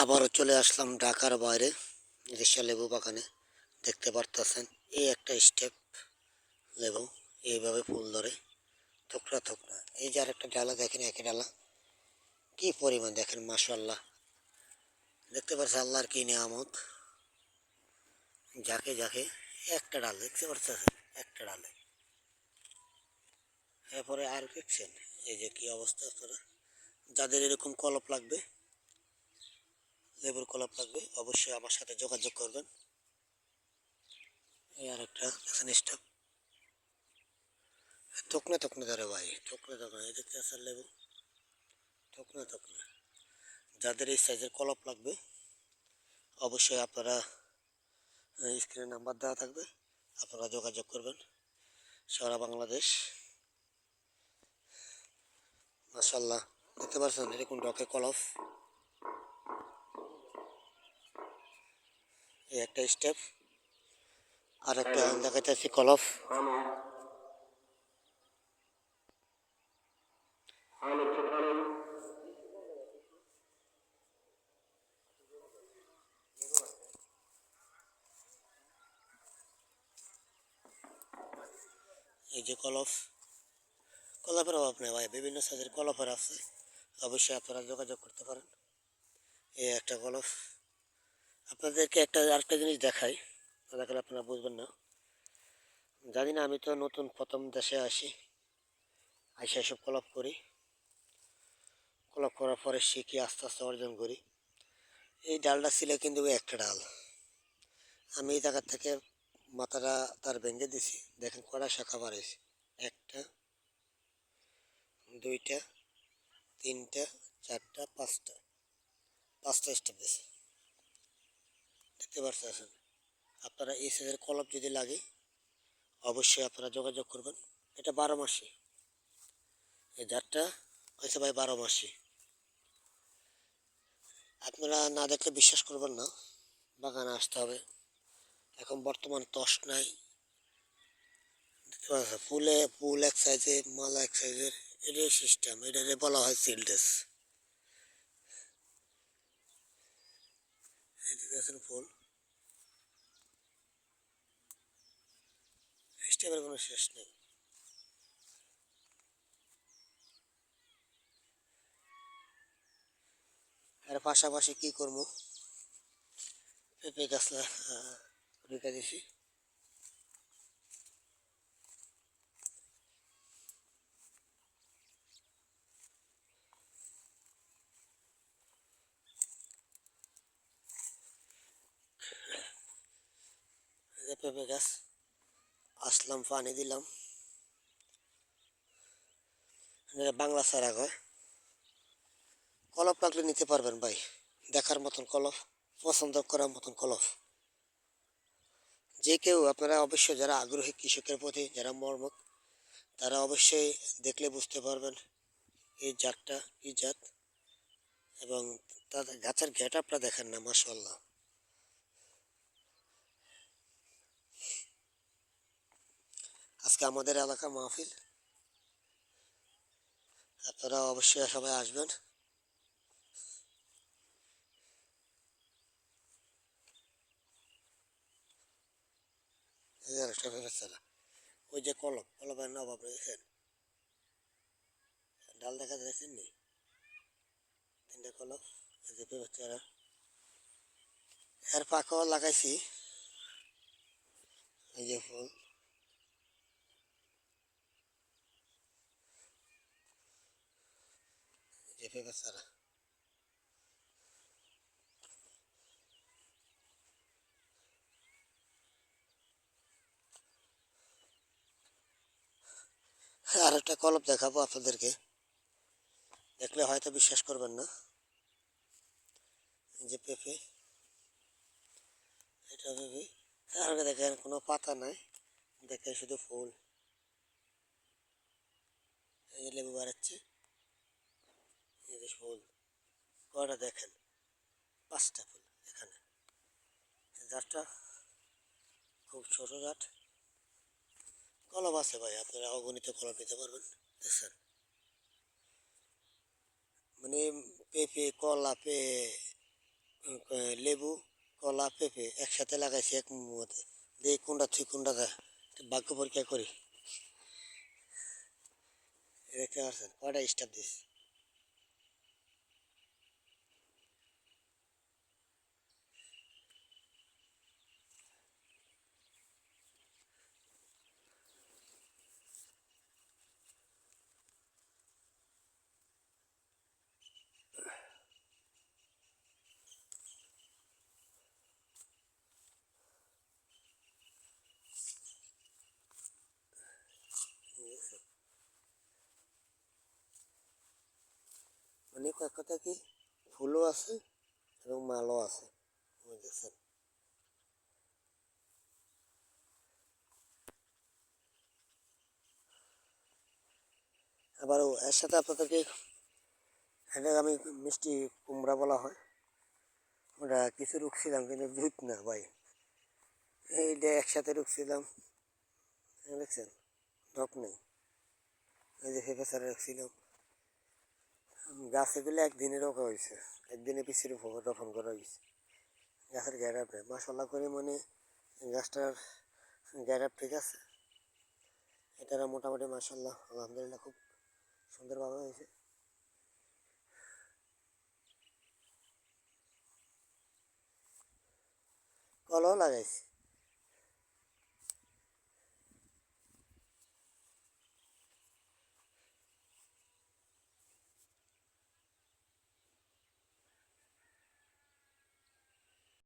আবারও চলে আসলাম ঢাকার বাইরে রিশা লেবু বাগানে। দেখতে পারতেছেন এই একটা স্টেপ লেবু এইভাবে ফুল ধরে থোকরা থোকরা। এই যে আরেকটা ডালা দেখেন, একই ডালা কি পরিমাণ দেখেন, মাশাআল্লাহ। দেখতে পাচ্ছেন আল্লাহর কি নিয়ামত, যাকে যাকে একটা ডাল দেখতে পারতেছেন, একটা ডালে। এরপরে আর দেখছেন এই যে কি অবস্থা। আপনারা যাদের এরকম কলপ লাগবে, লেবুর কলপ লাগবে, অবশ্যই আমার সাথে যোগাযোগ করবেন। এই আরেকটা দেখেন স্টেপ থোকনা থোকনা ধরে ভাই, থোকনা থোকনা। এই দেখতে আসার লেবু থোকনা থোকনা। যাদের এই সাইজের কলপ লাগবে অবশ্যই আপনারা স্ক্রিনে নাম্বার দেওয়া থাকবে, আপনারা যোগাযোগ করবেন। সারা বাংলাদেশ। মাশাআল্লাহ, দেখতে পাচ্ছেন এরকম ডকে কলপ। এই একটা স্টেপ, আর একটা দেখাইতেছি কলপ। এই যে কলপ, কলপের অভাব নেই ভাই, বিভিন্ন সাইজের কলপের আছে, অবশ্যই আপনারা যোগাযোগ করতে পারেন। এই একটা কলপ। আপনাদেরকে আরেকটা জিনিস দেখাই, দেখালে আপনারা বুঝবেন না। জানি না, আমি তো নতুন প্রথম দেশে আসি, আইসা এসব কলপ করি, কলপ করার পরে শিখি, আস্তে আস্তে অর্জন করি। এই ডালটা ছিল কিন্তু একটা ডাল, আমি এই জায়গা থেকে মাথাটা তার ভেঙে দিছি। দেখেন কড়া শাখা বাড়াইছি, একটা, দুইটা, তিনটা, চারটা, পাঁচটা, পাঁচটা স্টেপ দিছি। দেখতে পাচ্ছেন। আপনারা এই সাইজের কলপ যদি লাগে অবশ্যই আপনারা যোগাযোগ করবেন। এটা 12 মাসি, এই জাতটা হয়েছে ভাই 12 মাসি। আপনারা না দেখলে বিশ্বাস করবেন না, বাগানে আসতে হবে। এখন বর্তমান তস নাই, ফুলে ফুল এক সাইজের, মালা এক সাইজের, এটাই সিস্টেম। এটাকে বলা হয় সিলডেস। ফুল সিস্টেমের কোনো শেষ নেই। আর পাশাপাশি কি করবো, পেঁপে গাছ রেখে দিছি। পেঁপে গাছ আসলাম, পানি দিলাম। বাংলা ছাড়া কয়, কলপ লাগলে নিতে পারবেন ভাই, দেখার মতন কলপ, পছন্দ করার মতন কলপ। যে কেউ, আপনারা অবশ্যই যারা আগ্রহী কৃষকের প্রতি, যারা মর্মক, তারা অবশ্যই দেখলে বুঝতে পারবেন এই জাতটা কি জাত। এবং তাদের গাছের গেট আপটা দেখেন না, মাশাআল্লাহ। আজকে আমাদের এলাকা মাহফিল, আপনারা অবশ্যই সবাই আসবেন। এই আরেকটা ভেবেছিলাম, ওই যে কলপ, কলপের নবাব রয়েছেন, ডাল দেখা যাচ্ছেন নি, তিনটা কলপ। এই যে পেঁপে, এর পাখাও লাগাইছি। এই যে ফুল, এই যে পেঁপে চারা। আর একটা কলপ দেখাবো আপনাদেরকে, দেখলে হয়তো বিশ্বাস করবেন না। এই যে পেঁপে, এটা পেঁপে, আর দেখেন কোনো পাতা নাই, দেখেন শুধু ফুল। এই যে লেবু বাড়াচ্ছে, এই যে ফুল কয়টা দেখেন, 5টা ফুল এখানে। গাছটা খুব ছোট গাছ, কলম আছে ভাই, আপনারা অগণিত কলম নিতে পারবেন। দেখছেন, মানে পেঁপে, কলা, লেবু, কলা, পেঁপে একসাথে লাগাইছি এক মধ্যে। দেখি কোনটা ঠিক কোনটা ভাগ্য পরীক্ষা করি। দেখতে পাচ্ছেন কয়টা স্টাফ দিস। মানে কয়েক কথা কি ফুলও আছে এবং মালও আছে, বুঝেছেন। আবার এর সাথে আপনাদেরকে এটা আমি মিষ্টি কুমড়া বলা হয়, ওটা কিছু রুখছিলাম কিন্তু জুত না ভাই, এইটা একসাথে রুখছিলাম, দেখছেন ঢক নেই। এই যে পেঁপে চারা রাখছিলাম গাছ, এগুলো একদিনে রোপা হয়েছে, একদিনে পিছিয়ে রোপণ করা হয়েছে। গাছের গ্যারাপ নেই মাসাল্লাহ করে, মানে গাছটার গ্যারাপ ঠিক আছে, এটারা মোটামুটি মাসাল্লাহ আলহামদুলিল্লাহ খুব সুন্দরভাবে হয়েছে। কলও লাগাইছি।